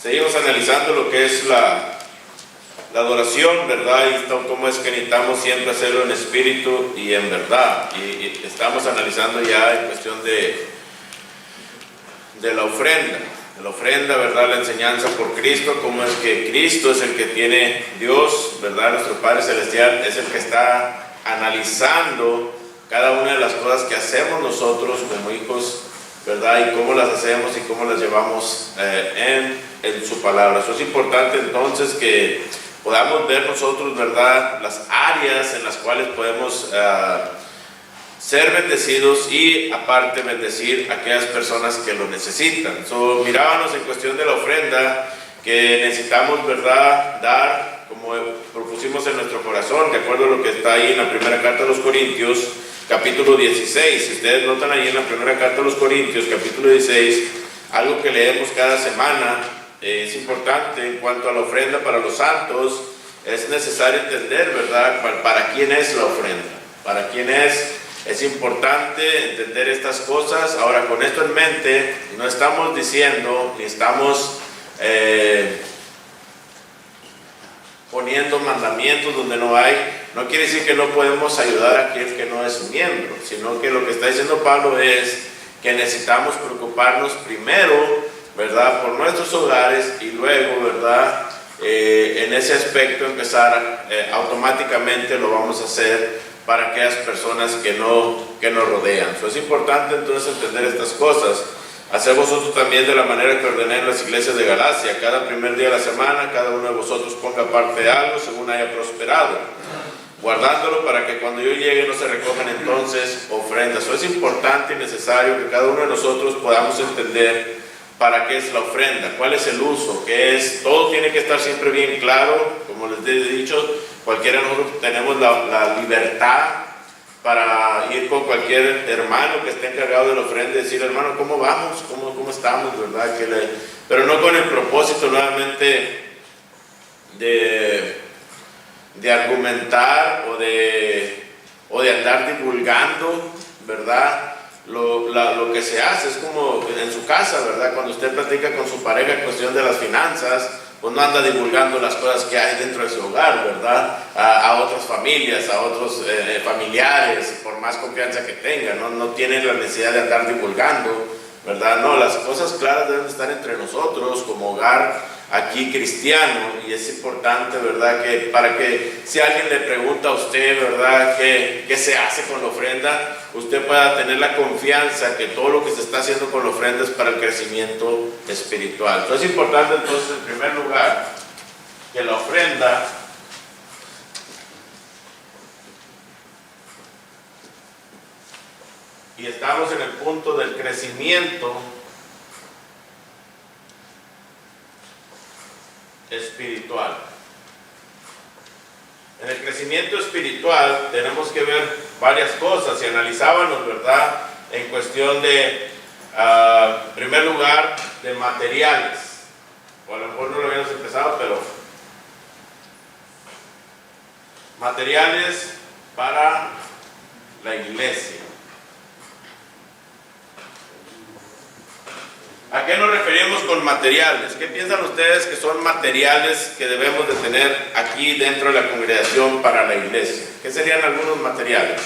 Seguimos analizando lo que es la adoración, ¿verdad? Y cómo es que necesitamos siempre hacerlo en espíritu y en verdad. Y estamos analizando ya en cuestión de la ofrenda. La ofrenda, ¿verdad? La enseñanza por Cristo, cómo es que Cristo es el que tiene Dios, ¿verdad? Nuestro Padre Celestial es el que está analizando cada una de las cosas que hacemos nosotros como hijos, ¿verdad? Y cómo las hacemos y cómo las llevamos en su palabra. Eso es importante entonces que podamos ver nosotros, ¿verdad?, las áreas en las cuales podemos ser bendecidos y aparte bendecir a aquellas personas que lo necesitan. Mirábamos en cuestión de la ofrenda que necesitamos, ¿verdad?, dar, como propusimos en nuestro corazón, de acuerdo a lo que está ahí en la primera carta de los Corintios, capítulo 16. Si ustedes notan ahí en la primera carta de los Corintios, capítulo 16, algo que leemos cada semana, es importante en cuanto a la ofrenda para los santos. Es necesario entender, ¿verdad?, para quién es la ofrenda, para quién es importante entender estas cosas. Ahora, con esto en mente, no estamos diciendo ni estamos poniendo mandamientos donde no hay. No quiere decir que no podemos ayudar a aquel que no es miembro, sino que lo que está diciendo Pablo es que necesitamos preocuparnos primero, ¿verdad?, por nuestros hogares y luego, ¿verdad?, en ese aspecto empezar automáticamente lo vamos a hacer para aquellas personas que nos rodean. Es importante entonces entender estas cosas. Hacer vosotros también de la manera que ordené en las iglesias de Galacia. Cada primer día de la semana, cada uno de vosotros ponga parte de algo según haya prosperado, guardándolo para que cuando yo llegue no se recojan entonces ofrendas. Eso es importante y necesario que cada uno de nosotros podamos entender para qué es la ofrenda, cuál es el uso, qué es. Todo tiene que estar siempre bien claro. Como les he dicho, cualquiera de nosotros tenemos la libertad para ir con cualquier hermano que esté encargado de la ofrenda y decir: hermano, ¿cómo vamos? ¿Cómo estamos? ¿Verdad? Pero no con el propósito nuevamente de argumentar o de andar divulgando, ¿verdad?, lo que se hace. Es como en su casa, ¿verdad? Cuando usted platica con su pareja en cuestión de las finanzas, pues no anda divulgando las cosas que hay dentro de su hogar, ¿verdad?, a otras familias, a otros familiares, por más confianza que tenga. No tiene la necesidad de andar divulgando, ¿verdad? No, las cosas claras deben estar entre nosotros como hogar aquí cristiano. Y es importante, ¿verdad?, que para que si alguien le pregunta a usted, ¿verdad?, qué se hace con la ofrenda, usted pueda tener la confianza que todo lo que se está haciendo con la ofrenda es para el crecimiento espiritual. Entonces es importante entonces, en primer lugar, que la ofrenda y estamos en el punto del crecimiento espiritual. En el crecimiento espiritual tenemos que ver varias cosas y analizábamos, ¿verdad?, en cuestión de, en primer lugar, de materiales. O a lo mejor no lo habíamos empezado, pero materiales para la iglesia. ¿A qué nos referimos con materiales? ¿Qué piensan ustedes que son materiales que debemos de tener aquí dentro de la congregación para la iglesia? ¿Qué serían algunos materiales?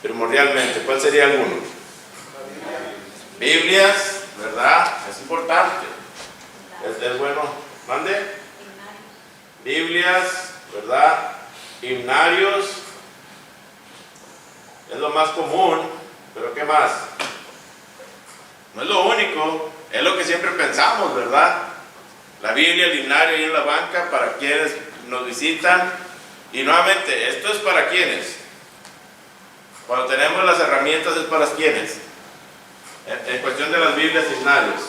Primordialmente, ¿cuál sería alguno? Biblias, ¿verdad? Es importante. Es bueno. ¿Mande? Biblias, ¿verdad? Himnarios. Es lo más común, pero ¿qué más? No es lo único, es lo que siempre pensamos, ¿verdad? La Biblia, el himnario ahí en la banca para quienes nos visitan. Y nuevamente, esto es para quienes. Cuando tenemos las herramientas es para quienes. En cuestión de las Biblias y himnarios.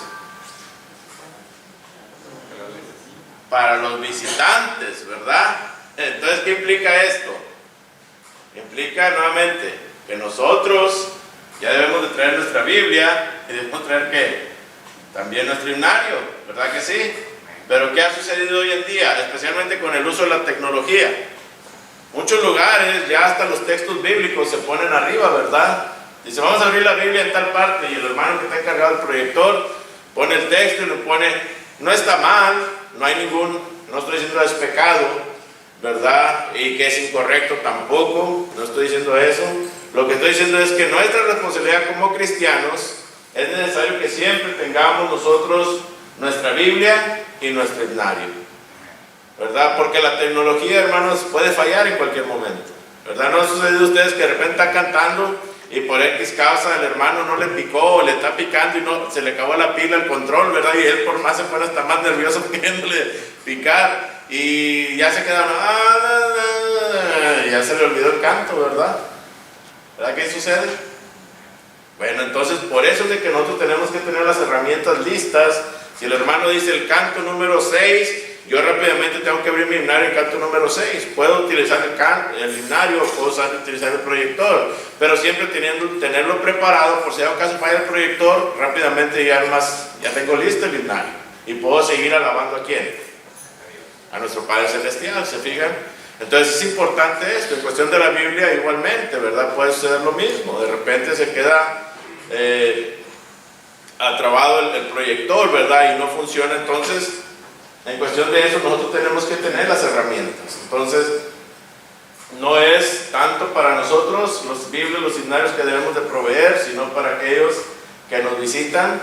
Para los visitantes, ¿verdad? Entonces, ¿qué implica esto? Implica nuevamente que nosotros ya debemos de traer nuestra Biblia y debemos traer ¿qué? También nuestro himnario, ¿verdad que sí? Pero ¿qué ha sucedido hoy en día? Especialmente con el uso de la tecnología. Muchos lugares ya hasta los textos bíblicos se ponen arriba, ¿verdad? Dice, vamos a abrir la Biblia en tal parte, y el hermano que está encargado del proyector pone el texto y lo pone No está mal, no estoy diciendo que es pecado, ¿verdad? Y que es incorrecto tampoco, no estoy diciendo eso. Lo que estoy diciendo es que nuestra responsabilidad como cristianos es necesario que siempre tengamos nosotros nuestra Biblia y nuestro himnario, ¿verdad? Porque la tecnología, hermanos, puede fallar en cualquier momento, ¿verdad? ¿No ha sucedido a ustedes que de repente están cantando y por X causa el hermano no le picó o le está picando y no, se le acabó la pila al control, ¿verdad? Y él por más se pone hasta más nervioso queriéndole picar y ya se queda, ya se le olvidó el canto, ¿verdad? ¿Verdad que sucede? Bueno, entonces por eso es de que nosotros tenemos que tener las herramientas listas. Si el hermano dice el canto número 6, yo rápidamente tengo que abrir mi himnario en canto número 6. Puedo utilizar el himnario o puedo utilizar el proyector, pero siempre tenerlo preparado por si acaso falla el proyector, rápidamente ya tengo listo el himnario y puedo seguir alabando a ¿quién? A nuestro Padre Celestial, ¿se fijan? Entonces es importante esto. En cuestión de la Biblia igualmente, ¿verdad? Puede suceder lo mismo. De repente se queda atrabado el proyector, ¿verdad? Y no funciona. Entonces, en cuestión de eso, nosotros tenemos que tener las herramientas. Entonces, no es tanto para nosotros los Biblias, los himnarios que debemos de proveer, sino para aquellos que nos visitan,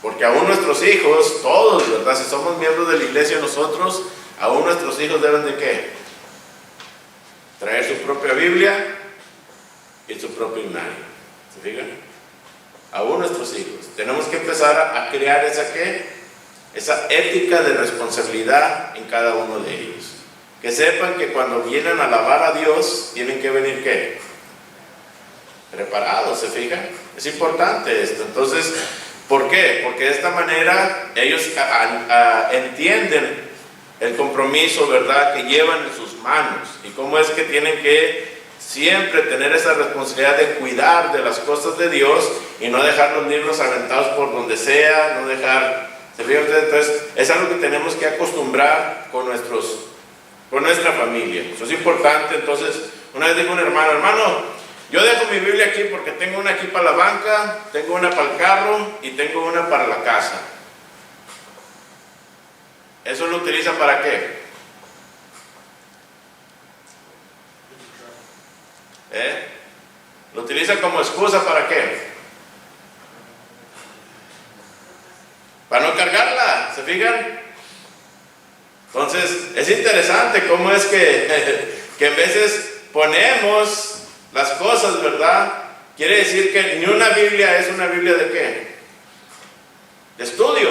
porque aún nuestros hijos, todos, ¿verdad? Si somos miembros de la iglesia nosotros, aún nuestros hijos deben de ¿qué? Traer su propia Biblia y su propio himnario. ¿Se fijan? Aún nuestros hijos. Tenemos que empezar a crear esa ética de responsabilidad en cada uno de ellos. Que sepan que cuando vienen a alabar a Dios, tienen que venir ¿qué? Preparados, ¿se fijan? Es importante esto. Entonces, ¿por qué? Porque de esta manera ellos entienden el compromiso, ¿verdad?, que llevan en sus manos y cómo es que tienen que siempre tener esa responsabilidad de cuidar de las cosas de Dios y no dejar los libros aventados por donde sea, no dejar, ¿se fijan ustedes? Entonces es algo que tenemos que acostumbrar con nuestra familia. Eso es importante. Entonces una vez dijo un hermano, yo dejo mi Biblia aquí porque tengo una aquí para la banca, tengo una para el carro y tengo una para la casa. ¿Eso lo utiliza para qué? ¿Lo utiliza como excusa para qué? Para no cargarla, ¿se fijan? Entonces, es interesante cómo es que en veces ponemos las cosas, ¿verdad? Quiere decir que ni una Biblia es una Biblia de qué? De estudio.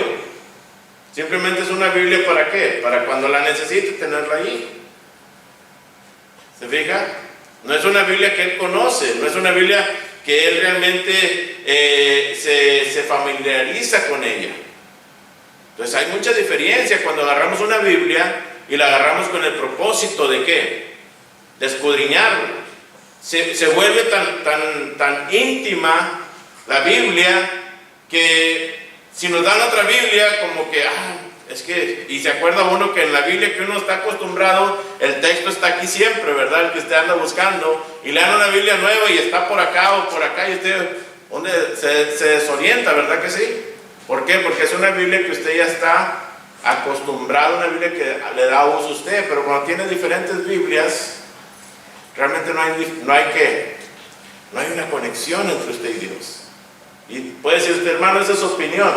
Simplemente es una Biblia ¿para qué? Para cuando la necesite tenerla ahí. ¿Se fija? No es una Biblia que él conoce, no es una Biblia que él realmente se familiariza con ella. Entonces hay mucha diferencia cuando agarramos una Biblia y la agarramos con el propósito de ¿qué? De escudriñarla. Se vuelve tan íntima la Biblia que si nos dan otra Biblia, como que, es que, y se acuerda uno que en la Biblia que uno está acostumbrado, el texto está aquí siempre, ¿verdad? El que usted anda buscando, y le dan una Biblia nueva y está por acá o por acá, y usted, se desorienta, ¿verdad que sí? ¿Por qué? Porque es una Biblia que usted ya está acostumbrado, una Biblia que le da uso a usted, pero cuando tiene diferentes Biblias, realmente no hay una conexión entre usted y Dios. Y puede decir usted, hermano, esa es su opinión.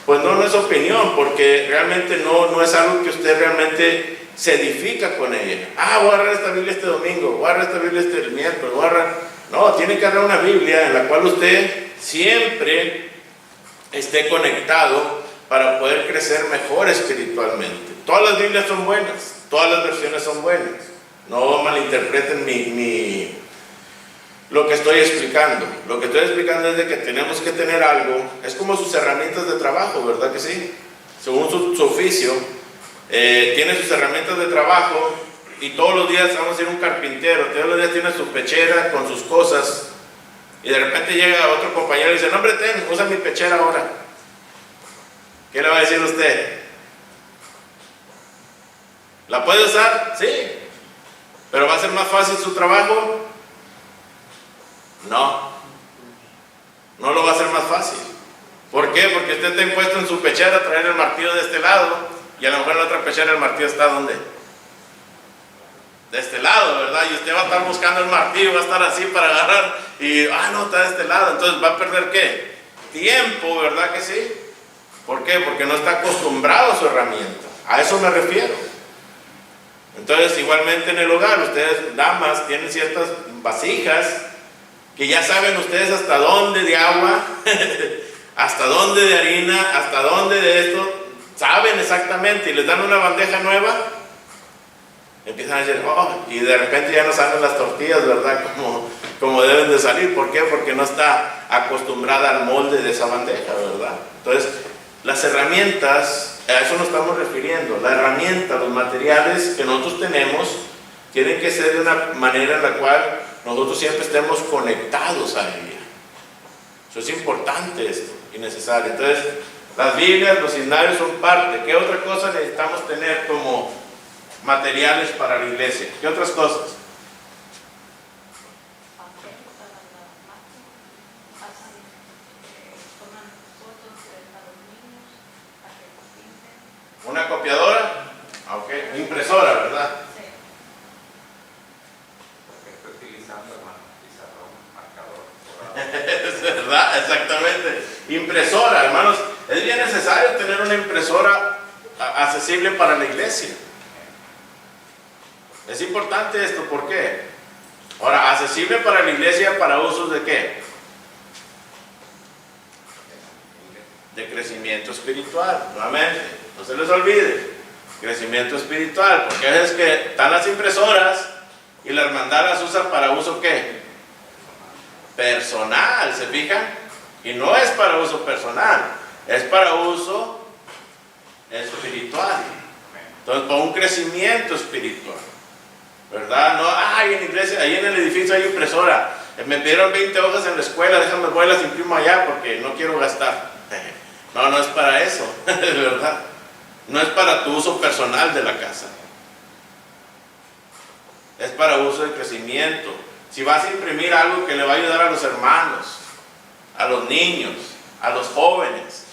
Pues no es opinión, porque realmente no es algo que usted realmente se edifica con ella. Voy a agarrar esta Biblia este domingo, voy a agarrar esta Biblia este miércoles, No, tiene que agarrar una Biblia en la cual usted siempre esté conectado para poder crecer mejor espiritualmente. Todas las Biblias son buenas, todas las versiones son buenas. No malinterpreten lo que estoy explicando. Lo que estoy explicando es de que tenemos que tener algo, es como sus herramientas de trabajo, ¿verdad que sí? Según su oficio, tiene sus herramientas de trabajo y todos los días, vamos a decir, un carpintero, todos los días tiene su pechera con sus cosas y de repente llega otro compañero y dice, no hombre, usa mi pechera ahora. ¿Qué le va a decir usted? ¿La puede usar? Sí. ¿Pero va a ser más fácil su trabajo? No lo va a hacer más fácil. ¿Por qué? Porque usted está impuesto en su pechera a traer el martillo de este lado, y a lo mejor en la otra pechera el martillo está ¿dónde? De este lado, ¿verdad? Y usted va a estar buscando el martillo, va a estar así para agarrar, y no, está de este lado. Entonces va a perder ¿qué? Tiempo, ¿verdad que sí? ¿Por qué? Porque no está acostumbrado a su herramienta. A eso me refiero. Entonces, igualmente en el hogar, ustedes, damas, tienen ciertas vasijas que ya saben ustedes hasta dónde de agua, hasta dónde de harina, hasta dónde de esto, saben exactamente, y les dan una bandeja nueva, empiezan a decir, y de repente ya no salen las tortillas, ¿verdad? Como deben de salir. ¿Por qué? Porque no está acostumbrada al molde de esa bandeja, ¿verdad? Entonces, las herramientas, a eso nos estamos refiriendo. La herramienta, los materiales que nosotros tenemos, tienen que ser de una manera en la cual nosotros siempre estemos conectados a ella. Eso es importante esto y necesario. Entonces, las Biblias, los himnarios son parte. ¿Qué otra cosa necesitamos tener como materiales para la iglesia? ¿Qué otras cosas? ¿Una copiadora? Ok. Impresora, ¿verdad? Sí. Estoy utilizando, hermano, pizarrón, marcador. Es verdad, exactamente. Impresora, hermanos. Es bien necesario tener una impresora accesible para la iglesia. Es importante esto, ¿por qué? Ahora, accesible para la iglesia, ¿para usos de qué? De crecimiento espiritual, nuevamente, no se les olvide, crecimiento espiritual, porque a veces que están las impresoras y la hermandad las usa para uso ¿qué? Personal, ¿se fijan? Y no es para uso personal, es para uso espiritual. Entonces, para un crecimiento espiritual, ¿verdad? No, en la iglesia, ahí en el edificio hay impresora, me pidieron 20 hojas en la escuela, déjame, voy y las imprimo allá porque no quiero gastar. No, no es para eso, ¿verdad? No es para tu uso personal de la casa. Es para uso de crecimiento. Si vas a imprimir algo que le va a ayudar a los hermanos, a los niños, a los jóvenes,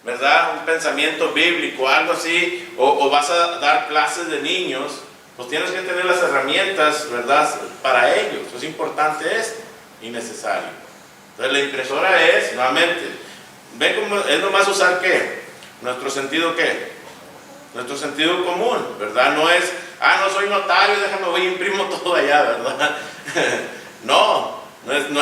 ¿verdad? Un pensamiento bíblico, algo así, o vas a dar clases de niños, pues tienes que tener las herramientas, ¿verdad? Para ellos. Es importante esto y necesario. Entonces la impresora es, nuevamente, ¿ven cómo es nomás usar qué? Nuestro sentido qué? Nuestro sentido común, ¿verdad? No es, no soy notario, déjame voy y imprimo todo allá, ¿verdad? No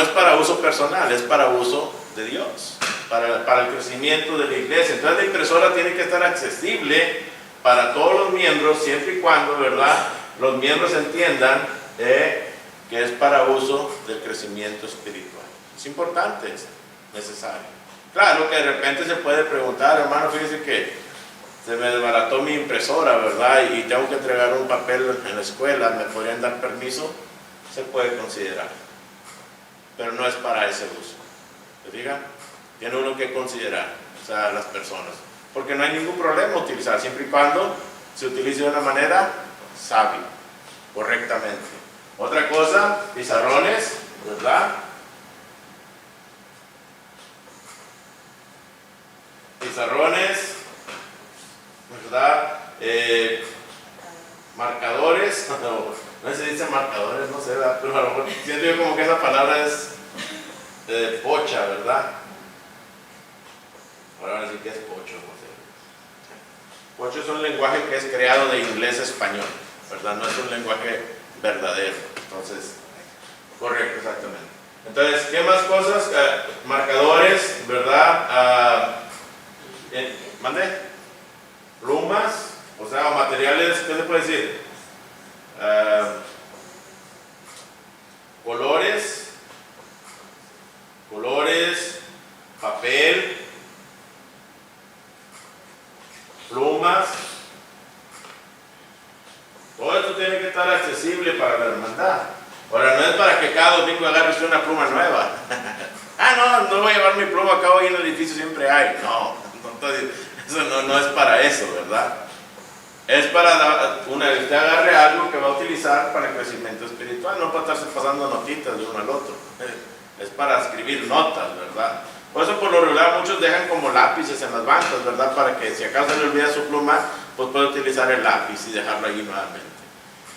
es para uso personal, es para uso de Dios, para el crecimiento de la iglesia. Entonces la impresora tiene que estar accesible para todos los miembros, siempre y cuando, ¿verdad? Los miembros entiendan que es para uso del crecimiento espiritual. Es importante, es necesario. Claro que de repente se puede preguntar, hermano, fíjese que se me desbarató mi impresora, ¿verdad? Y tengo que entregar un papel en la escuela, ¿me podrían dar permiso? Se puede considerar, pero no es para ese uso. ¿Se fijan? Tiene uno que considerar, o sea, las personas, porque no hay ningún problema utilizar, siempre y cuando se utilice de una manera sabia, correctamente. Otra cosa, pizarrones, ¿verdad? Pizarrones, ¿verdad? Marcadores, no sé si dicen marcadores, no sé, ¿verdad? Pero a lo mejor siento yo como que esa palabra es pocha, ¿verdad? Ahora sí que es pocho, no sé. Pocho es un lenguaje que es creado de inglés a español, ¿verdad? No es un lenguaje verdadero, entonces, correcto, exactamente. Entonces, ¿qué más cosas? Marcadores, ¿verdad? ¿Mande? Plumas, o sea, materiales, ¿qué se puede decir? Colores, papel, plumas. Todo esto tiene que estar accesible para la hermandad. Ahora, no es para que cada domingo agarre usted una pluma nueva. No voy a llevar mi pluma, acá hoy en el edificio siempre hay. Eso no es para eso, ¿verdad? Es para que usted agarre algo que va a utilizar para el crecimiento espiritual, no para estarse pasando notitas de uno al otro. Es para escribir notas, ¿verdad? Por eso por lo regular muchos dejan como lápices en las bancas, ¿verdad? Para que si acaso se le olvida su pluma, pues puede utilizar el lápiz y dejarlo allí nuevamente.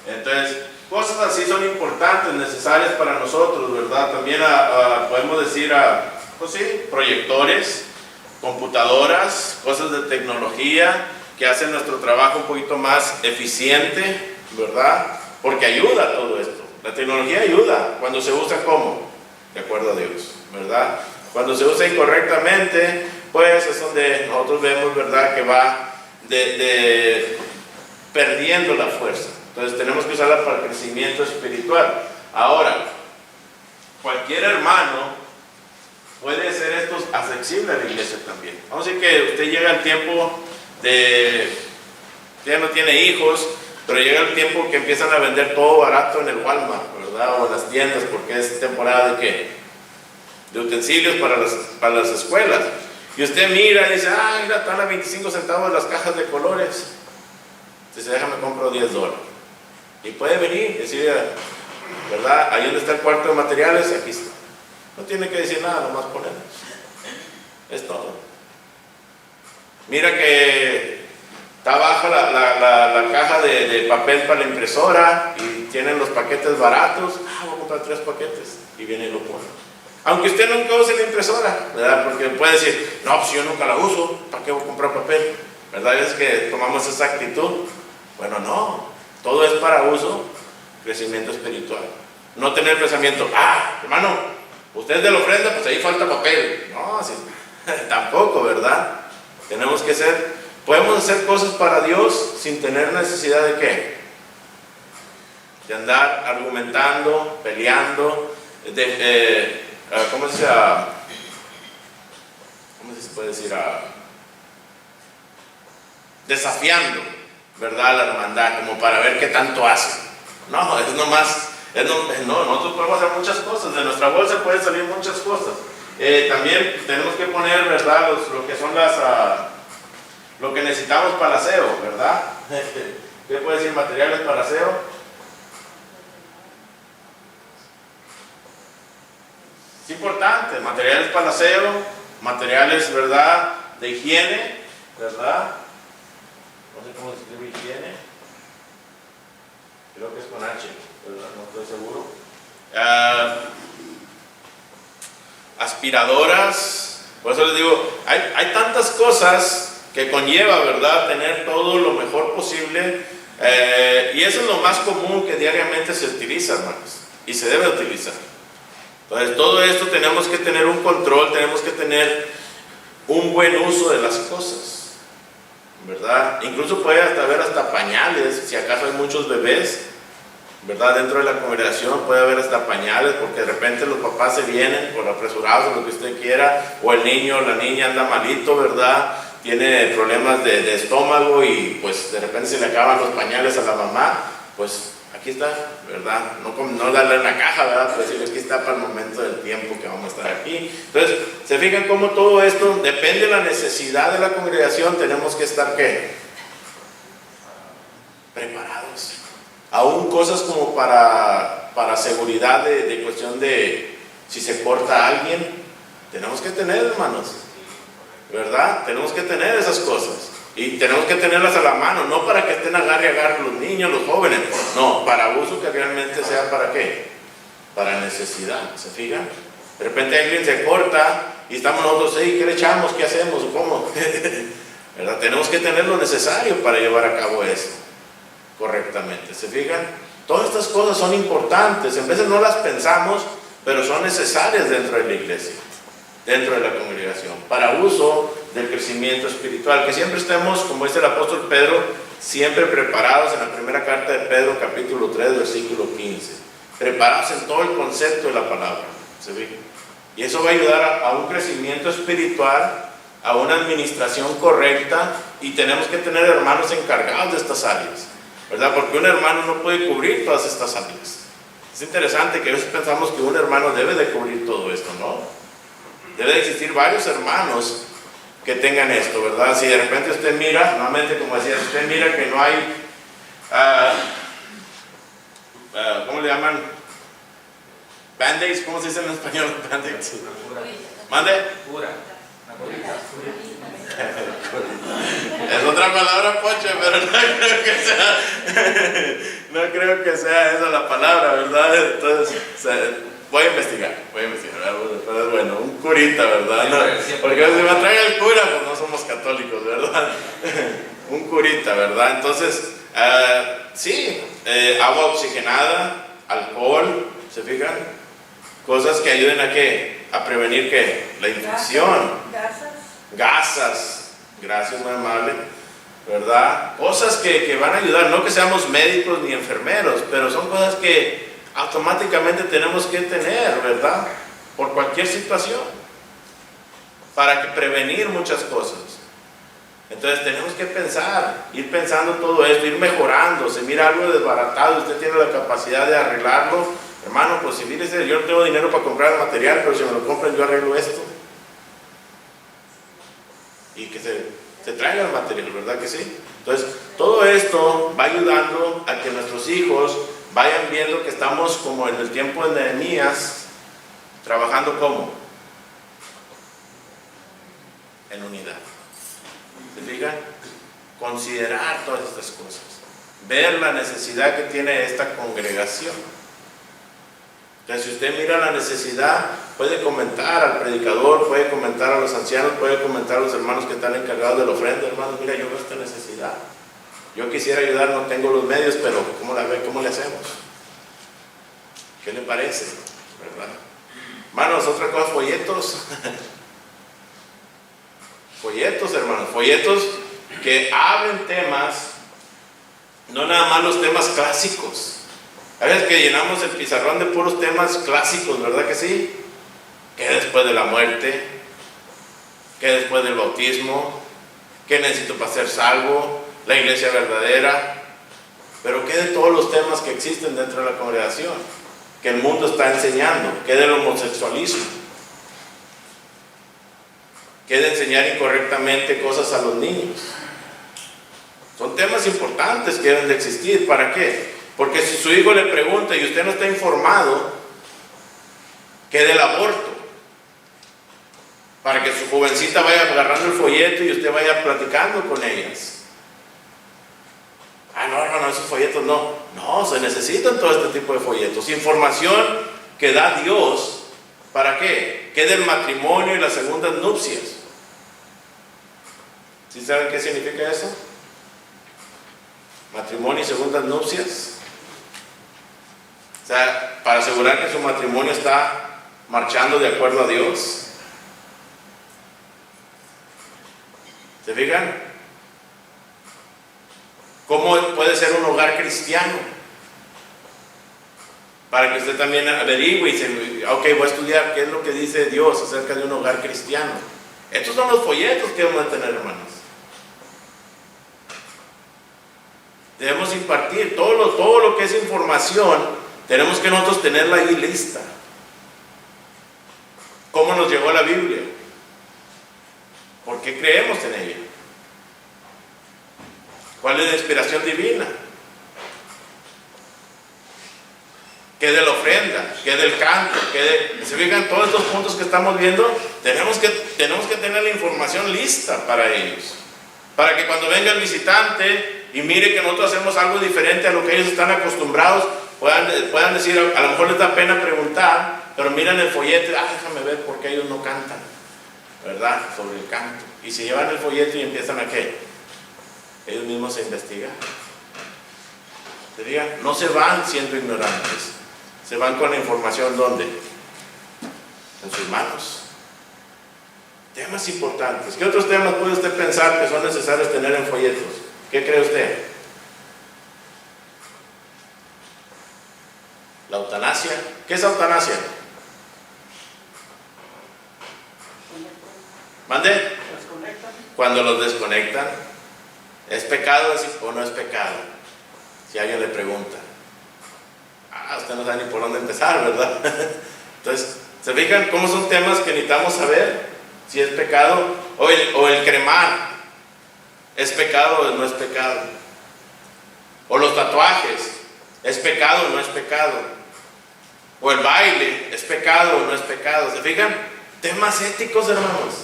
Entonces, cosas así son importantes, necesarias para nosotros, ¿verdad? También podemos decir, pues sí, proyectores, computadoras, cosas de tecnología que hacen nuestro trabajo un poquito más eficiente, ¿verdad? Porque ayuda todo esto. La tecnología ayuda cuando se usa como, de acuerdo a Dios, ¿verdad? Cuando se usa incorrectamente, pues es donde nosotros vemos, ¿verdad?, que va perdiendo la fuerza. Entonces tenemos que usarla para el crecimiento espiritual. Ahora, cualquier hermano puede ser esto accesible a la iglesia también. Vamos a decir que usted llega al tiempo ya no tiene hijos, pero llega el tiempo que empiezan a vender todo barato en el Walmart, ¿verdad? O en las tiendas, porque es temporada de ¿qué? De utensilios para las escuelas. Y usted mira y dice, mira, están a 25 centavos las cajas de colores. Dice, déjame compro $10. Y puede venir y decir, ¿verdad? Ahí donde está el cuarto de materiales, aquí está. No tiene que decir nada, nomás ponerlo. Es todo. Mira que está baja la caja de papel para la impresora y tienen los paquetes baratos. Voy a comprar 3 paquetes y viene y lo pone. Aunque usted nunca use la impresora, ¿verdad? Porque puede decir, no, pues yo nunca la uso, ¿para qué voy a comprar papel? ¿Verdad? Es que tomamos esa actitud. Bueno, no, todo es para uso, crecimiento espiritual. No tener pensamiento, hermano, usted es de la ofrenda, pues ahí falta papel. No, así, tampoco, ¿verdad? Tenemos que podemos hacer cosas para Dios sin tener necesidad de ¿qué? De andar argumentando, peleando, ¿cómo se puede decir? Desafiando, ¿verdad? La hermandad, como para ver qué tanto hace. No, es nomás, nosotros podemos hacer muchas cosas, de nuestra bolsa pueden salir muchas cosas. También tenemos que poner, ¿verdad? Lo que son lo que necesitamos para el aseo, ¿verdad? ¿Qué puede decir? Materiales para aseo. Es importante, materiales para el aseo, materiales, ¿verdad?, de higiene, ¿verdad? No sé cómo se escribe higiene. Creo que es con H, ¿verdad? No estoy seguro. Aspiradoras. Por eso les digo, hay tantas cosas que conlleva, ¿verdad?, tener todo lo mejor posible. Y eso es lo más común que diariamente se utiliza, hermanos. Y se debe utilizar. Entonces, todo esto tenemos que tener un control, tenemos que tener un buen uso de las cosas, ¿verdad? Incluso puede haber hasta pañales, si acaso hay muchos bebés, ¿verdad? Dentro de la congregación puede haber hasta pañales, porque de repente los papás se vienen por apresurados o lo que usted quiera, o el niño o la niña anda malito, ¿verdad? Tiene problemas de estómago y pues de repente se le acaban los pañales a la mamá, pues aquí está, ¿verdad? No darle en la caja, ¿verdad? Pero decir, aquí está para el momento del tiempo que vamos a estar aquí. Entonces, se fijan cómo todo esto depende de la necesidad de la congregación. Tenemos que estar, ¿qué? Preparados. Aún cosas como para seguridad de cuestión de si se corta a alguien, tenemos que tener, hermanos, ¿verdad? Tenemos que tener esas cosas. Y tenemos que tenerlas a la mano, no para que estén agarre los niños, los jóvenes, no, para uso que realmente sea para qué, para necesidad, ¿se fijan? De repente alguien se corta y estamos nosotros, ¿qué le echamos? ¿Qué hacemos? ¿Cómo? ¿Verdad? Tenemos que tener lo necesario para llevar a cabo eso correctamente, ¿se fijan? Todas estas cosas son importantes, en veces no las pensamos, pero son necesarias dentro de la iglesia, dentro de la congregación, para uso del crecimiento espiritual, que siempre estemos, como dice el apóstol Pedro, siempre preparados en la primera carta de Pedro, capítulo 3, versículo 15, preparados en todo el concepto de la palabra, ¿se ve? Y eso va a ayudar a un crecimiento espiritual, a una administración correcta, y tenemos que tener hermanos encargados de estas áreas, ¿verdad? Porque un hermano no puede cubrir todas estas áreas. Es interesante que a veces pensamos que un hermano debe de cubrir todo esto, ¿no? Debe de existir varios hermanos que tengan esto, ¿verdad? Si de repente usted mira, nuevamente como decía, usted mira que no hay, ¿cómo le llaman? Band-aids, ¿cómo se dice en español? Band-aids. ¿Mande? Cura. Una curita. Es otra palabra, Pocho, pero no creo que sea, no creo que sea esa la palabra, ¿verdad? Entonces, voy a investigar, ¿verdad? Pero es bueno, un curita, ¿verdad? No, porque si me trae el cura, pues no somos católicos, ¿verdad? Un curita, ¿verdad? Entonces, sí, agua oxigenada, alcohol, ¿se fijan? Cosas que ayuden a ¿qué? A prevenir ¿qué? La infección. Gasas. Gracias, muy amable, ¿verdad? Cosas que van a ayudar, no que seamos médicos ni enfermeros, pero son cosas que automáticamente tenemos que tener, ¿verdad? Por cualquier situación, para que prevenir muchas cosas. Entonces tenemos que pensar, ir pensando todo esto, ir mejorando. Si mira algo desbaratado, usted tiene la capacidad de arreglarlo, hermano, pues si fíjese, yo no tengo dinero para comprar el material, pero si me lo compran yo arreglo esto. Y que se traiga el material, ¿verdad que sí? Entonces, todo esto va ayudando a que nuestros hijos vayan viendo que estamos como en el tiempo de Nehemías, trabajando ¿cómo? En unidad. ¿Se fijan? Considerar todas estas cosas, ver la necesidad que tiene esta congregación. Entonces, si usted mira la necesidad, puede comentar al predicador, puede comentar a los ancianos, puede comentar a los hermanos que están encargados de la ofrenda. Hermanos, mira, yo veo esta necesidad. Yo quisiera ayudar, no tengo los medios, pero ¿cómo la ve? ¿Cómo le hacemos? ¿Qué le parece? ¿Verdad? Hermanos, otra cosa, folletos. Folletos, hermanos, folletos que hablen temas, no nada más los temas clásicos. A veces que llenamos el pizarrón de puros temas clásicos, ¿verdad que sí? ¿Qué después de la muerte? ¿Qué después del bautismo? ¿Qué necesito para ser salvo? La iglesia verdadera. Pero ¿qué de todos los temas que existen dentro de la congregación? Que el mundo está enseñando. ¿Qué del homosexualismo? ¿Qué de enseñar incorrectamente cosas a los niños? Son temas importantes que deben de existir. ¿Para qué? Porque si su hijo le pregunta y usted no está informado, ¿qué del aborto? Para que su jovencita vaya agarrando el folleto y usted vaya platicando con ellas. Ah, no, esos folletos no. No, se necesitan todo este tipo de folletos. Información que da Dios. ¿Para qué? ¿Qué del matrimonio y las segundas nupcias? ¿Sí saben qué significa eso? Matrimonio y segundas nupcias. O sea, para asegurar que su matrimonio está marchando de acuerdo a Dios. ¿Se fijan? ¿Cómo puede ser un hogar cristiano? Para que usted también averigüe y se, ok, voy a estudiar qué es lo que dice Dios acerca de un hogar cristiano. Estos son los folletos que vamos a tener, hermanos. Debemos impartir todo lo que es información. Tenemos que nosotros tenerla ahí lista. ¿Cómo nos llegó la Biblia? ¿Por qué creemos en ella? ¿Cuál es la inspiración divina? ¿Qué de la ofrenda? ¿Qué del canto? ¿Se fijan todos estos puntos que estamos viendo? Tenemos que tener la información lista para ellos. Para que cuando venga el visitante y mire que nosotros hacemos algo diferente a lo que ellos están acostumbrados, puedan decir, a lo mejor les da pena preguntar, pero miran el folleto y déjame ver por qué ellos no cantan, ¿verdad? Sobre el canto. Y se llevan el folleto y empiezan a ¿qué? Ellos mismos se investigan. ¿Se diga? No se van siendo ignorantes, se van con la información ¿dónde? En sus manos. Temas importantes. ¿Qué otros temas puede usted pensar que son necesarios tener en folletos? ¿Qué cree usted? La eutanasia. ¿Qué es eutanasia? ¿Mande? Cuando los desconectan. ¿Es pecado o no es pecado? Si alguien le pregunta. Usted no sabe ni por dónde empezar, ¿verdad? Entonces, ¿se fijan cómo son temas que necesitamos saber? Si es pecado. O el cremar. ¿Es pecado o no es pecado? O los tatuajes. ¿Es pecado o no es pecado? O el baile, ¿es pecado o no es pecado? ¿Se fijan? Temas éticos, hermanos.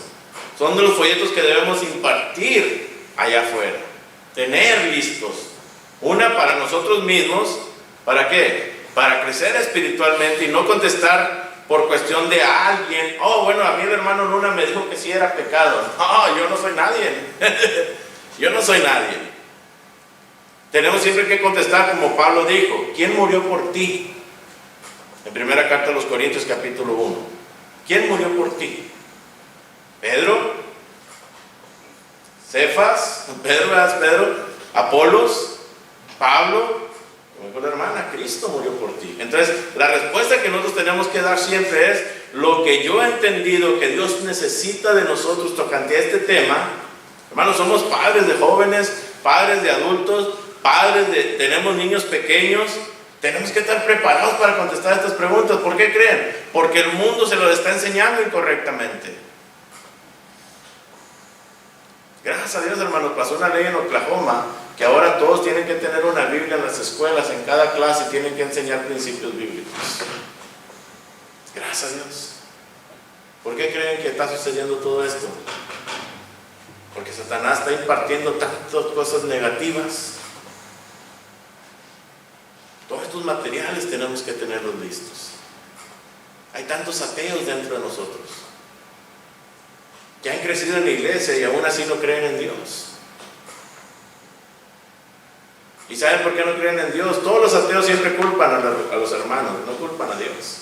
Son de los folletos que debemos impartir allá afuera. Tener listos. Una para nosotros mismos. ¿Para qué? Para crecer espiritualmente y no contestar por cuestión de alguien. Oh, bueno, a mí el hermano Luna me dijo que sí era pecado. No, yo no soy nadie. Yo no soy nadie. Tenemos siempre que contestar como Pablo dijo. ¿Quién murió por ti? En primera carta a los Corintios capítulo 1. ¿Quién murió por ti? ¿Pedro? ¿Cefas? ¿Pedro? ¿Apolos? ¿Pablo? Como dijo la hermana, Cristo murió por ti. Entonces, la respuesta que nosotros tenemos que dar siempre es lo que yo he entendido que Dios necesita de nosotros tocante a este tema. Hermanos, somos padres de jóvenes, padres de adultos, tenemos niños pequeños. Tenemos que estar preparados para contestar estas preguntas. ¿Por qué creen? Porque el mundo se los está enseñando incorrectamente. Gracias a Dios, hermanos, pasó una ley en Oklahoma que ahora todos tienen que tener una Biblia en las escuelas, en cada clase tienen que enseñar principios bíblicos. Gracias a Dios. ¿Por qué creen que está sucediendo todo esto? Porque Satanás está impartiendo tantas cosas negativas. Todos estos materiales tenemos que tenerlos listos. Hay tantos ateos dentro de nosotros que han crecido en la iglesia y aún así no creen en Dios. ¿Y saben por qué no creen en Dios? Todos los ateos siempre culpan a los hermanos, no culpan a Dios.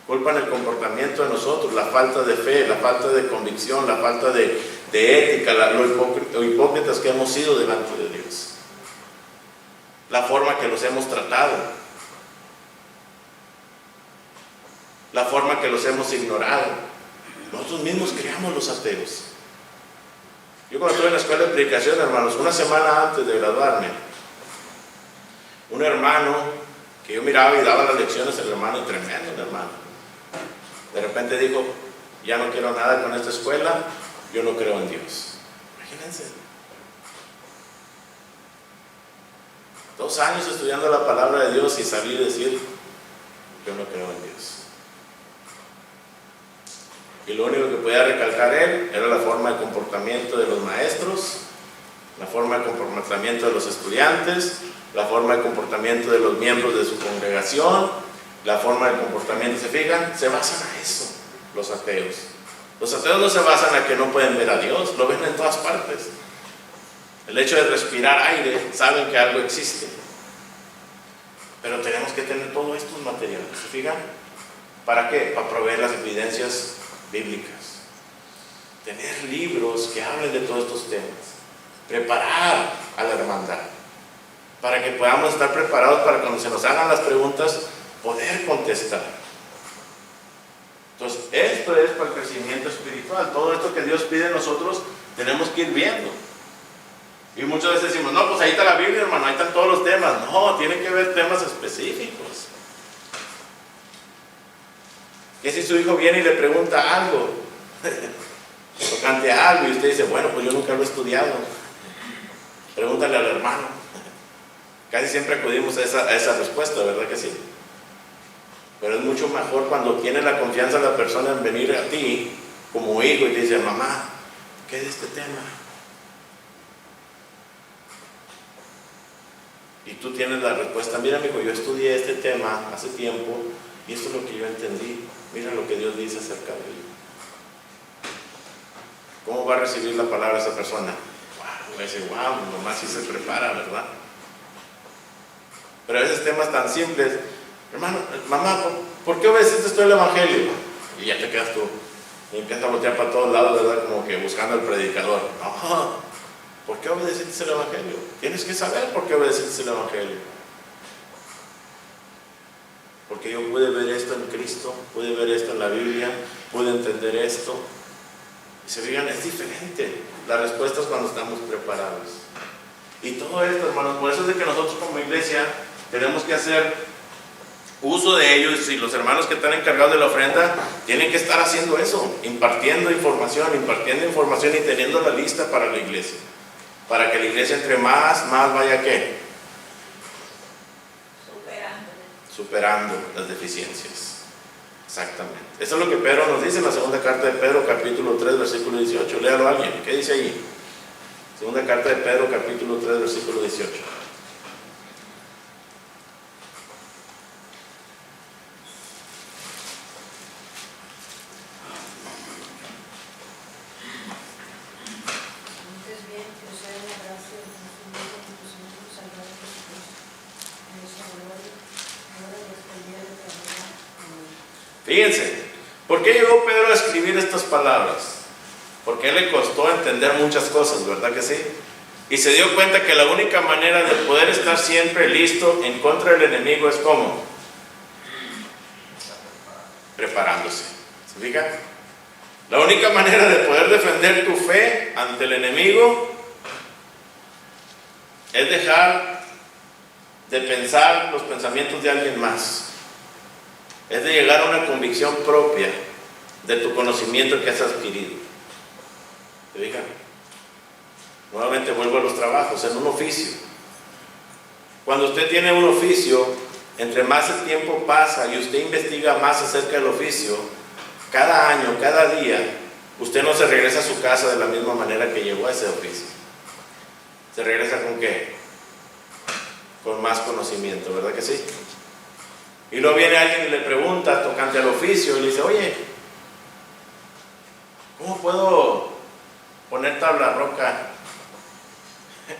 Culpan el comportamiento de nosotros, la falta de fe, la falta de convicción, la falta de ética, lo hipócritas que hemos sido delante de Dios. La forma que los hemos tratado, la forma que los hemos ignorado. Nosotros mismos creamos los ateos. Yo cuando estuve en la escuela de predicación, hermanos, una semana antes de graduarme, un hermano que yo miraba y daba las lecciones, el hermano, tremendo el hermano, de repente dijo: ya no quiero nada con esta escuela, yo no creo en Dios. Imagínense. 2 años estudiando la palabra de Dios y salir y decir: yo no creo en Dios. Y lo único que podía recalcar él era la forma de comportamiento de los maestros, la forma de comportamiento de los estudiantes, la forma de comportamiento de los miembros de su congregación, la forma de comportamiento. ¿Se fijan? Se basan a eso los ateos. Los ateos no se basan en que no pueden ver a Dios, lo ven en todas partes. El hecho de respirar aire, saben que algo existe. Pero tenemos que tener todos estos materiales, ¿se fijan? ¿Para qué? Para proveer las evidencias bíblicas. Tener libros que hablen de todos estos temas. Preparar a la hermandad. Para que podamos estar preparados para cuando se nos hagan las preguntas, poder contestar. Entonces, esto es para el crecimiento espiritual. Todo esto que Dios pide de nosotros, tenemos que ir viendo. Y muchas veces decimos: no, pues ahí está la Biblia, hermano, ahí están todos los temas. No, tienen que ver temas específicos. ¿Qué si su hijo viene y le pregunta algo? Tocante a algo, y usted dice: bueno, pues yo nunca lo he estudiado. Pregúntale al hermano. Casi siempre acudimos a esa respuesta, ¿verdad que sí? Pero es mucho mejor cuando tiene la confianza la persona en venir a ti como hijo y te dice: mamá, ¿qué es este tema? Y tú tienes la respuesta: mira, amigo, yo estudié este tema hace tiempo y esto es lo que yo entendí. Mira lo que Dios dice acerca de ello. ¿Cómo va a recibir la palabra esa persona? Wow, va a decir: wow, nomás sí se prepara, ¿verdad? Pero a veces temas tan simples: hermano, mamá, ¿por qué obedeciste tú el evangelio? Y ya te quedas tú y empiezas a voltear para todos lados, ¿verdad? Como que buscando al predicador. No, ¿por qué obedeciste el evangelio? Tienes que saber por qué obedeciste el evangelio. Porque yo pude ver esto en Cristo, pude ver esto en la Biblia, pude entender esto. Y se fijan, es diferente las respuestas cuando estamos preparados. Y todo esto, hermanos, por eso es de que nosotros como iglesia tenemos que hacer uso de ellos, y los hermanos que están encargados de la ofrenda tienen que estar haciendo eso, impartiendo información y teniendo la lista para la iglesia. Para que la iglesia entre más vaya ¿qué? Superando las deficiencias. Exactamente. Eso es lo que Pedro nos dice en la segunda carta de Pedro, capítulo 3, versículo 18. Léalo a alguien. ¿Qué dice ahí? Segunda carta de Pedro, capítulo 3, versículo 18. Fíjense, ¿por qué llegó Pedro a escribir estas palabras? Porque a él le costó entender muchas cosas, ¿verdad que sí? Y se dio cuenta que la única manera de poder estar siempre listo en contra del enemigo es ¿cómo? Preparándose. ¿Se fijan? La única manera de poder defender tu fe ante el enemigo es dejar de pensar los pensamientos de alguien más. Es de llegar a una convicción propia de tu conocimiento que has adquirido. ¿Se fijan? Nuevamente vuelvo a los trabajos, en un oficio. Cuando usted tiene un oficio, entre más el tiempo pasa y usted investiga más acerca del oficio, cada año, cada día, usted no se regresa a su casa de la misma manera que llegó a ese oficio. ¿Se regresa con qué? Con más conocimiento, ¿verdad que sí? Y luego viene alguien y le pregunta tocante al oficio y le dice, oye, ¿cómo puedo poner tabla roca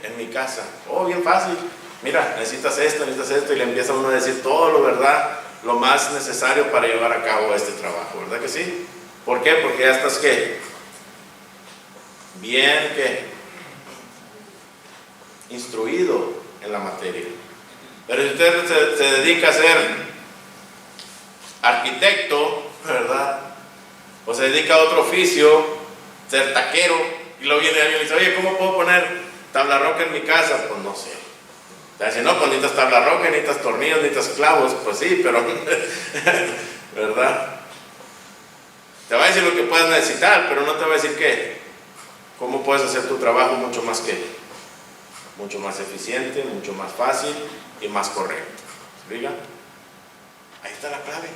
en mi casa? Oh, bien fácil. Mira, necesitas esto, y le empieza uno a decir todo lo verdad, lo más necesario para llevar a cabo este trabajo, ¿verdad que sí? ¿Por qué? Porque ya estás, ¿qué? Bien, ¿qué? Instruido en la materia. Pero si usted se dedica a ser arquitecto, ¿verdad? O se dedica a otro oficio, ser taquero, y luego viene alguien y dice, oye, ¿cómo puedo poner tabla roca en mi casa? Pues no sé. Te dice, no, pues necesitas tabla roca, necesitas tornillos, necesitas clavos. Pues sí, pero ¿verdad? Te va a decir lo que puedes necesitar, pero no te va a decir qué. ¿Cómo puedes hacer tu trabajo mucho más mucho más eficiente, mucho más fácil y más correcto? ¿Diga? Ahí está la clave.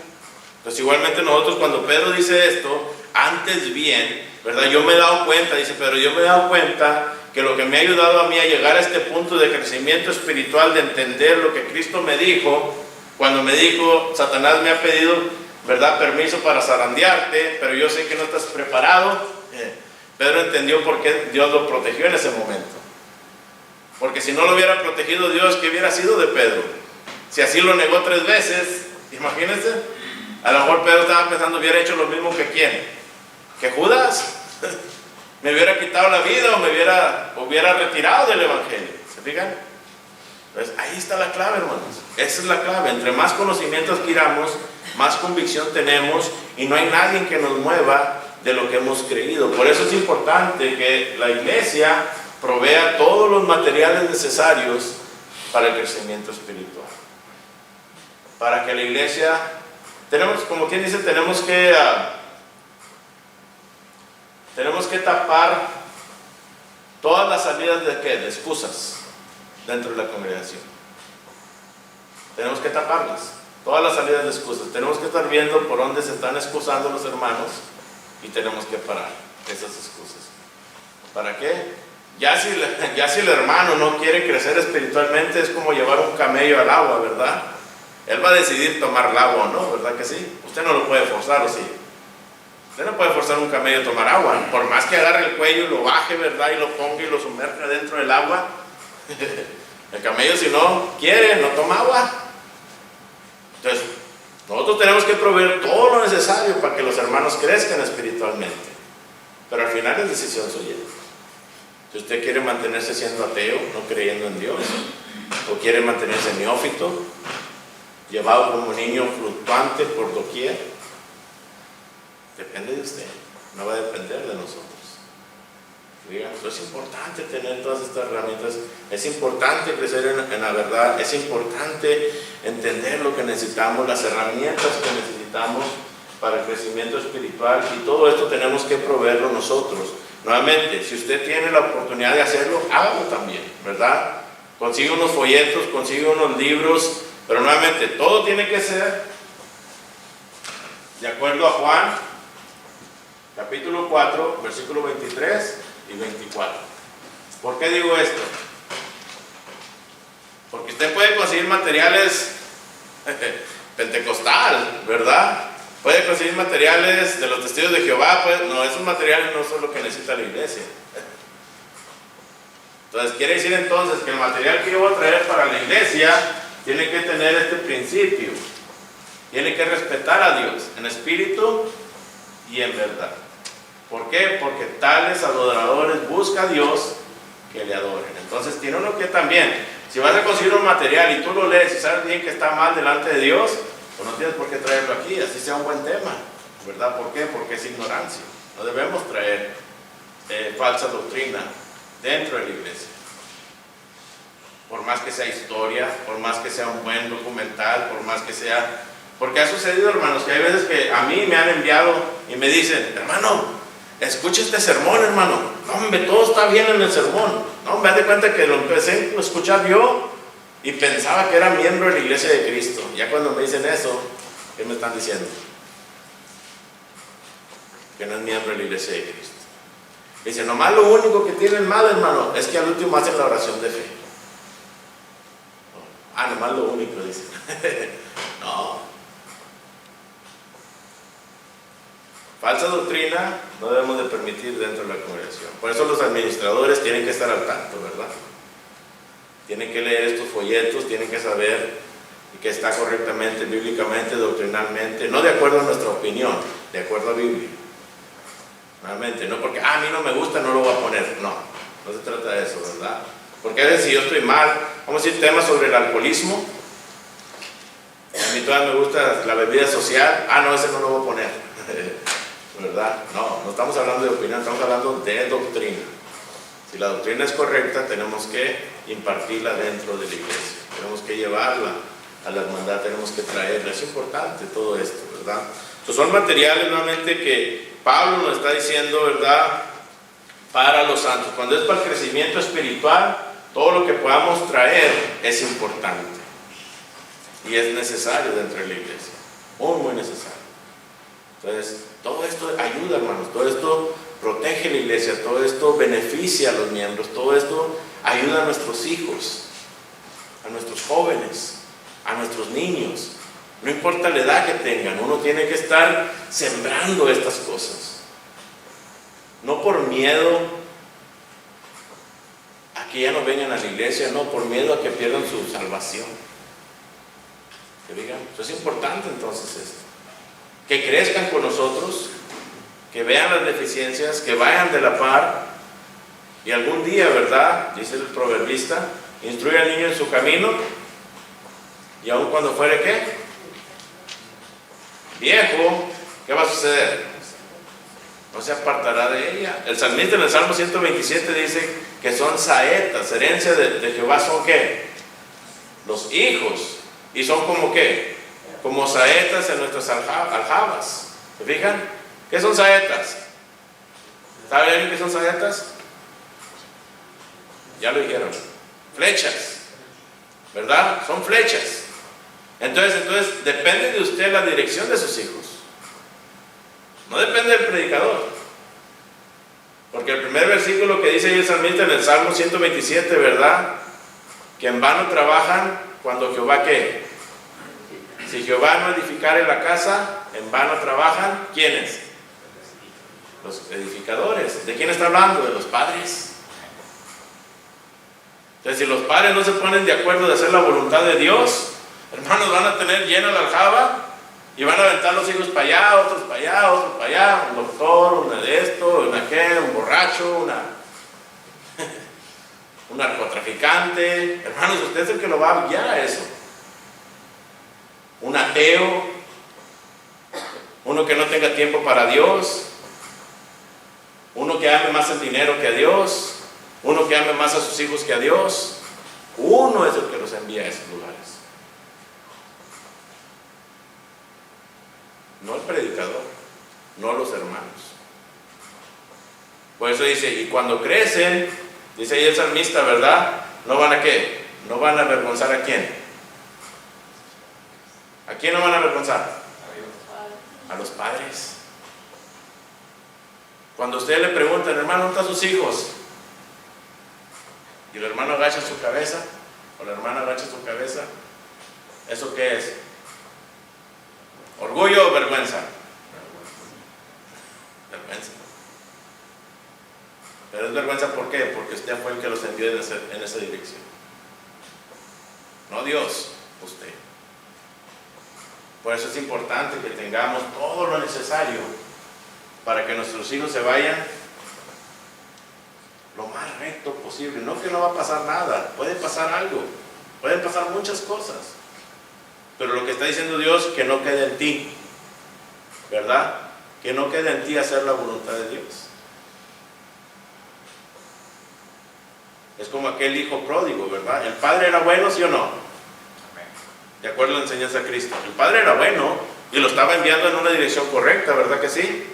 Pues igualmente nosotros, cuando Pedro dice esto, antes bien, ¿verdad? Yo me he dado cuenta, dice Pedro, yo me he dado cuenta que lo que me ha ayudado a mí a llegar a este punto de crecimiento espiritual, de entender lo que Cristo me dijo, cuando me dijo, Satanás me ha pedido, ¿verdad?, permiso para zarandearte, pero yo sé que no estás preparado. Pedro entendió por qué Dios lo protegió en ese momento. Porque si no lo hubiera protegido Dios, ¿qué hubiera sido de Pedro? Si así lo negó 3 veces, imagínense. A lo mejor Pedro estaba pensando, hubiera hecho lo mismo que ¿quién? ¿Que Judas? Me hubiera quitado la vida o me hubiera retirado del evangelio. ¿Se fijan? Entonces ahí está la clave, hermanos. Esa es la clave. Entre más conocimiento adquiramos, más convicción tenemos, y no hay nadie que nos mueva de lo que hemos creído. Por eso es importante que la iglesia provea todos los materiales necesarios para el crecimiento espiritual. Para que la iglesia, como quien dice, tenemos que tapar todas las salidas de excusas dentro de la congregación. Tenemos que taparlas, todas las salidas de excusas. Tenemos que estar viendo por dónde se están excusando los hermanos y tenemos que parar esas excusas. ¿Para qué? Ya si el hermano no quiere crecer espiritualmente, es como llevar un camello al agua, ¿verdad? Él va a decidir tomar el agua o no, ¿verdad que sí? Usted no lo puede forzar, ¿o sí? Usted no puede forzar a un camello a tomar agua. Por más que agarre el cuello y lo baje, ¿verdad?, y lo ponga y lo sumerja dentro del agua, el camello, si no quiere, no toma agua. Entonces, nosotros tenemos que proveer todo lo necesario para que los hermanos crezcan espiritualmente. Pero al final es decisión suya. Si usted quiere mantenerse siendo ateo, no creyendo en Dios, o quiere mantenerse neófito, llevado como niño fluctuante por doquier, depende de usted, no va a depender de nosotros. Es importante tener todas estas herramientas, es importante crecer en la verdad, es importante entender lo que necesitamos, las herramientas que necesitamos para el crecimiento espiritual, y todo esto tenemos que proveerlo nosotros. Nuevamente, si usted tiene la oportunidad de hacerlo, hágalo también, ¿verdad? Consigue unos folletos, consigue unos libros, pero nuevamente, todo tiene que ser de acuerdo a Juan, capítulo 4, versículo 23 y 24. ¿Por qué digo esto? Porque usted puede conseguir materiales pentecostal, ¿verdad? Puede conseguir materiales de los testigos de Jehová, no, esos materiales no son lo que necesita la iglesia. Entonces, quiere decir entonces que el material que yo voy a traer para la iglesia tiene que tener este principio. Tiene que respetar a Dios en espíritu y en verdad. ¿Por qué? Porque tales adoradores buscan a Dios que le adoren. Entonces, tiene uno que también, si vas a conseguir un material y tú lo lees y sabes bien que está mal delante de Dios, pues no tienes por qué traerlo aquí, así sea un buen tema, ¿verdad? ¿Por qué? Porque es ignorancia. No debemos traer falsa doctrina dentro de la iglesia. Por más que sea historia, por más que sea un buen documental, por más que sea... Porque ha sucedido, hermanos, que hay veces que a mí me han enviado y me dicen, hermano, escucha este sermón, hermano. No, hombre, todo está bien en el sermón. No, me das de cuenta que lo empecé a escuchar yo y pensaba que era miembro de la iglesia de Cristo. Ya cuando me dicen eso, ¿qué me están diciendo? Que no es miembro de la iglesia de Cristo. Dice, nomás lo único que tienen mal, hermano, es que al último hacen la oración de fe. Ah, nomás lo único, dice. No. Falsa doctrina no debemos de permitir dentro de la congregación. Por eso los administradores tienen que estar al tanto, ¿verdad? Tienen que leer estos folletos, tienen que saber que está correctamente, bíblicamente, doctrinalmente, no de acuerdo a nuestra opinión, de acuerdo a Biblia. Nuevamente, no porque a mí no me gusta, no lo voy a poner. No, no se trata de eso, ¿verdad? Porque a veces si yo estoy mal, vamos a decir temas sobre el alcoholismo. A mí todavía me gusta la bebida social. Ah, no, ese no lo voy a poner. ¿Verdad? No, no estamos hablando de opinión, estamos hablando de doctrina. Si la doctrina es correcta, tenemos que impartirla dentro de la iglesia. Tenemos que llevarla a la hermandad, tenemos que traerla. Es importante todo esto, ¿verdad? Entonces son materiales nuevamente que Pablo nos está diciendo, ¿verdad? Para los santos. Cuando es para el crecimiento espiritual, todo lo que podamos traer es importante. Y es necesario dentro de la iglesia. Muy, muy necesario. Entonces, todo esto ayuda, hermanos. Todo esto protege la iglesia. Todo esto beneficia a los miembros. Todo esto ayuda a nuestros hijos, a nuestros jóvenes, a nuestros niños. No importa la edad que tengan, uno tiene que estar sembrando estas cosas. No por miedo a que ya no vengan a la iglesia, no, por miedo a que pierdan su salvación. ¿Que digan? Eso es importante entonces esto. Que crezcan con nosotros, que vean las deficiencias, que vayan de la par y algún día, ¿verdad? Dice el proverbista, instruye al niño en su camino y aun cuando fuere ¿qué? Viejo, ¿qué va a suceder? No se apartará de ella. El salmista en el Salmo 127 dice que son saetas, herencia de Jehová son ¿qué? Los hijos. Y son como ¿qué? Como saetas en nuestras aljabas. ¿Se fijan? ¿Qué son saetas? ¿Sabe alguien qué son saetas? Ya lo dijeron. Flechas. ¿Verdad? Son flechas. Entonces depende de usted la dirección de sus hijos. No depende del predicador. Porque el primer versículo que dice ahí el salmista en el Salmo 127, ¿verdad? Que en vano trabajan cuando Jehová ¿qué? Si Jehová no edificare la casa, en vano trabajan, ¿quiénes? Los edificadores. ¿De quién está hablando? De los padres. Entonces, si los padres no se ponen de acuerdo de hacer la voluntad de Dios, hermanos, van a tener llena la aljaba y van a aventar los hijos para allá, otros para allá, otros para allá, un doctor, una de esto, una aquel, un borracho, un narcotraficante. Hermanos, usted es el que lo va a guiar a eso. Un ateo, uno que no tenga tiempo para Dios, uno que ame más el dinero que a Dios, uno que ame más a sus hijos que a Dios. Uno es el que los envía a esos lugares, no el predicador, no los hermanos. Por eso dice, y cuando crecen, dice ahí el salmista, ¿verdad? ¿No van a qué? ¿No van a avergonzar a quién? ¿A quién no van a avergonzar? a los padres. Cuando usted le pregunta, hermano, ¿dónde están sus hijos? Y el hermano agacha su cabeza, o la hermana agacha su cabeza, ¿eso qué es? ¿Orgullo o vergüenza? Vergüenza. Pero es vergüenza, ¿por qué? Porque usted fue el que los envió en esa dirección. No Dios, usted. Por eso es importante que tengamos todo lo necesario para que nuestros hijos se vayan lo más recto posible. No que no va a pasar nada, puede pasar algo, pueden pasar muchas cosas, pero lo que está diciendo Dios, que no quede en ti, ¿verdad? Que no quede en ti hacer la voluntad de Dios. Es como aquel hijo pródigo, ¿verdad? El padre era bueno, ¿sí o no? De acuerdo a la enseñanza de Cristo, el padre era bueno y lo estaba enviando en una dirección correcta, ¿verdad que sí?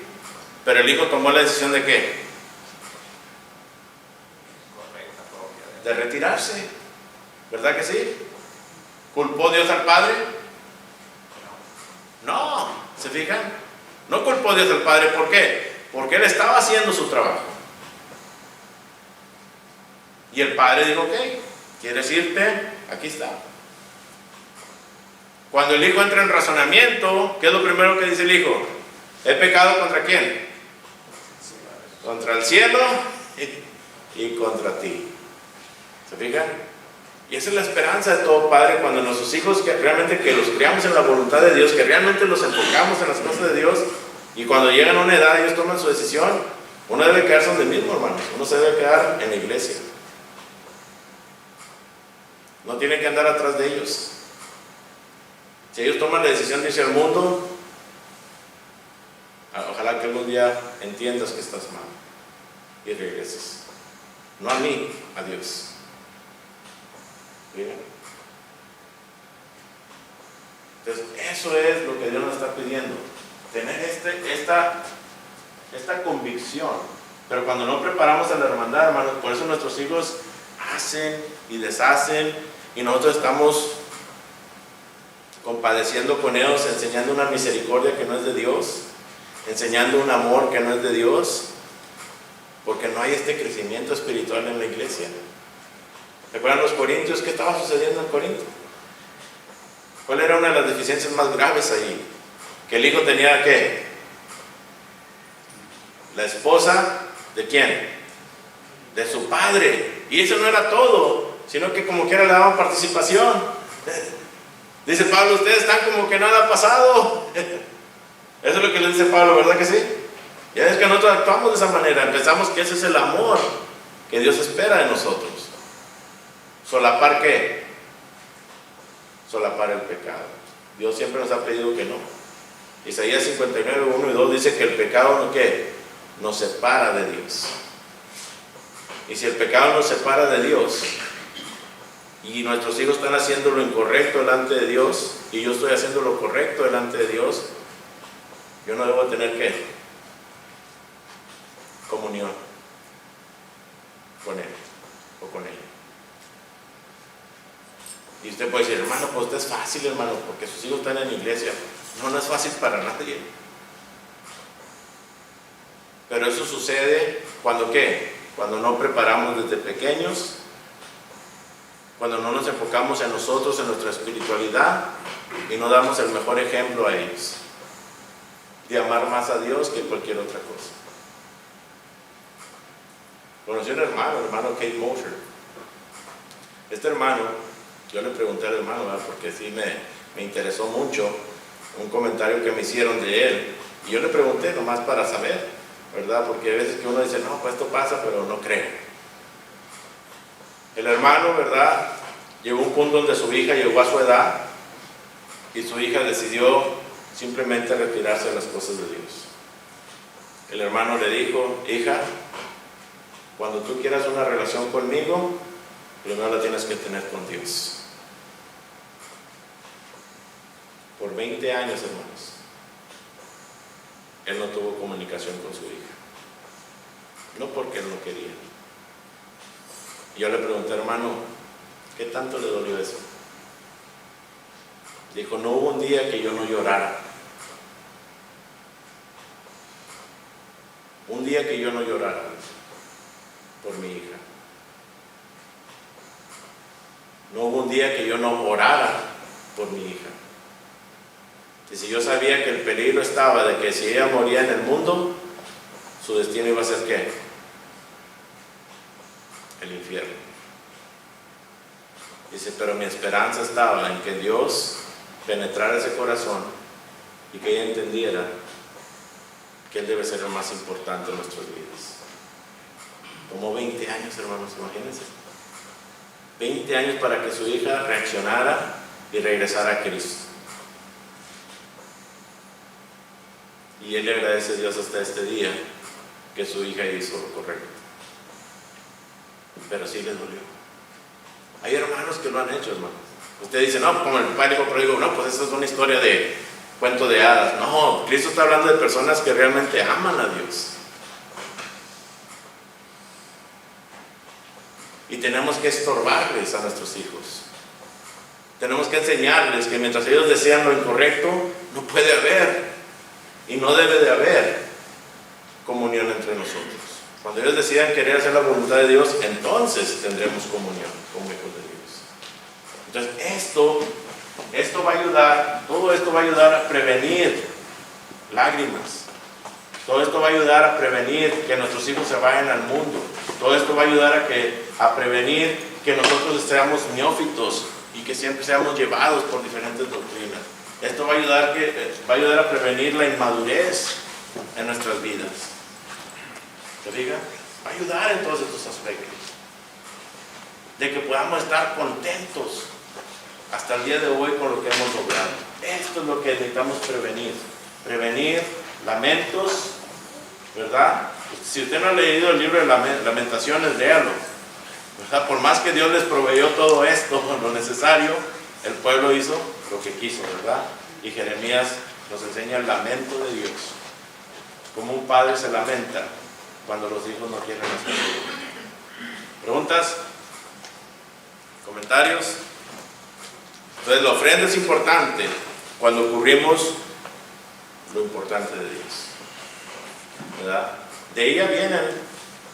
Pero el hijo tomó la decisión ¿de qué? De retirarse, ¿verdad que sí? ¿Culpó Dios al padre? No, ¿se fijan? No culpó Dios al padre, ¿por qué? Porque él estaba haciendo su trabajo. Y el padre dijo, ok, ¿quieres irte? Aquí está. Cuando el hijo entra en razonamiento, ¿qué es lo primero que dice el hijo? ¿He pecado contra quién? Contra el cielo y contra ti. ¿Se fijan? Y esa es la esperanza de todo padre, cuando nuestros hijos que realmente que los criamos en la voluntad de Dios, que realmente los enfocamos en las cosas de Dios, y cuando llegan a una edad ellos toman su decisión, uno debe quedarse donde mismo, hermanos. Uno se debe quedar en la iglesia. No tienen que andar atrás de ellos. Si ellos toman la decisión de irse al mundo, ojalá que algún día entiendas que estás mal y regreses. No a mí, a Dios. ¿Miren? Entonces, eso es lo que Dios nos está pidiendo. Tener esta convicción. Pero cuando no preparamos a la hermandad, hermanos, por eso nuestros hijos hacen y deshacen, y nosotros estamos compadeciendo con ellos, enseñando una misericordia que no es de Dios, enseñando un amor que no es de Dios, porque no hay este crecimiento espiritual en la iglesia. ¿Recuerdan los corintios? ¿Qué estaba sucediendo en Corinto? ¿Cuál era una de las deficiencias más graves ahí? Que el hijo tenía, ¿qué? La esposa, ¿de quién? De su padre. Y eso no era todo, sino que como quiera le daban participación. Dice Pablo, ustedes están como que nada ha pasado. Eso es lo que le dice Pablo, ¿verdad que sí? Ya es que nosotros actuamos de esa manera, pensamos que ese es el amor que Dios espera de nosotros. ¿Solapar qué? Solapar el pecado. Dios siempre nos ha pedido que no. Isaías 59, 1 y 2 dice que el pecado, ¿qué? Nos separa de Dios. Y si el pecado nos separa de Dios, y nuestros hijos están haciendo lo incorrecto delante de Dios, y yo estoy haciendo lo correcto delante de Dios, yo no debo tener, ¿qué? Comunión con Él o con ella. Y usted puede decir, hermano, pues usted es fácil, hermano, porque sus hijos están en la iglesia. No, no es fácil para nadie. Pero eso sucede cuando, ¿qué? Cuando no preparamos desde pequeños, cuando no nos enfocamos en nosotros, en nuestra espiritualidad, y no damos el mejor ejemplo a ellos, de amar más a Dios que cualquier otra cosa. Conocí a un hermano Kate Mosher. Este hermano, yo le pregunté al hermano, ¿verdad? Porque sí me interesó mucho un comentario que me hicieron de él, y yo le pregunté nomás para saber, ¿verdad? Porque hay veces que uno dice, no, pues esto pasa, pero no cree. El hermano, ¿verdad? Llegó a un punto donde su hija llegó a su edad, y su hija decidió simplemente retirarse de las cosas de Dios. El hermano le dijo, hija, cuando tú quieras una relación conmigo, primero la tienes que tener con Dios. Por 20 años, hermanos, él no tuvo comunicación con su hija. No porque él no quería. Y yo le pregunté, hermano, ¿qué tanto le dolió eso? Dijo, no hubo un día que yo no llorara un día que yo no llorara por mi hija. No hubo un día que yo no orara por mi hija. Y si yo sabía que el peligro estaba de que si ella moría en el mundo, su destino iba a ser ¿qué? El infierno. Dice, pero mi esperanza estaba en que Dios penetrara ese corazón y que ella entendiera que Él debe ser el más importante en nuestras vidas. Tomó 20 años, hermanos, imagínense. 20 años para que su hija reaccionara y regresara a Cristo. Y él le agradece a Dios hasta este día que su hija hizo lo correcto. Pero sí le dolió. Hay hermanos que lo han hecho, hermanos. Usted dice, no, como el padre dijo, pero digo, no, pues esa es una historia de cuento de hadas. No, Cristo está hablando de personas que realmente aman a Dios. Y tenemos que estorbarles a nuestros hijos. Tenemos que enseñarles que mientras ellos desean lo incorrecto, no puede haber y no debe de haber comunión entre nosotros. Cuando ellos decidan querer hacer la voluntad de Dios, entonces tendremos comunión como hijos de Dios. Entonces esto va a ayudar, todo esto va a ayudar a prevenir lágrimas. Todo esto va a ayudar a prevenir que nuestros hijos se vayan al mundo. Todo esto va a ayudar a prevenir que nosotros seamos neófitos y que siempre seamos llevados por diferentes doctrinas. Esto va a ayudar a prevenir la inmadurez en nuestras vidas. ¿Te fijas? Va a ayudar en todos estos aspectos. De que podamos estar contentos hasta el día de hoy con lo que hemos logrado. Esto es lo que necesitamos prevenir. Prevenir lamentos, ¿verdad? Si usted no ha leído el libro de Lamentaciones, léalo, ¿verdad? Por más que Dios les proveyó todo esto, lo necesario, el pueblo hizo lo que quiso, ¿verdad? Y Jeremías nos enseña el lamento de Dios. Como un padre se lamenta cuando los hijos no quieren hacer. ¿Preguntas? ¿Comentarios? Entonces la ofrenda es importante cuando cubrimos lo importante de Dios, ¿verdad? De ella vienen,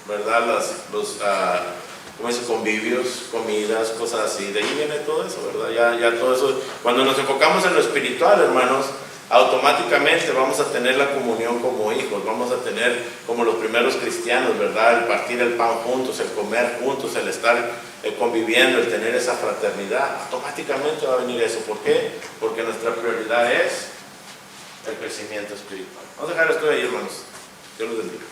¿verdad? Los convivios, comidas, cosas así. De ahí viene todo eso, ¿verdad? Ya todo eso. Cuando nos enfocamos en lo espiritual, hermanos, automáticamente vamos a tener la comunión como hijos, vamos a tener como los primeros cristianos, ¿verdad? El partir el pan juntos, el comer juntos, el estar conviviendo, el tener esa fraternidad. Automáticamente va a venir eso. ¿Por qué? Porque nuestra prioridad es el crecimiento espiritual. Vamos a dejar esto ahí, hermanos. Dios los bendiga.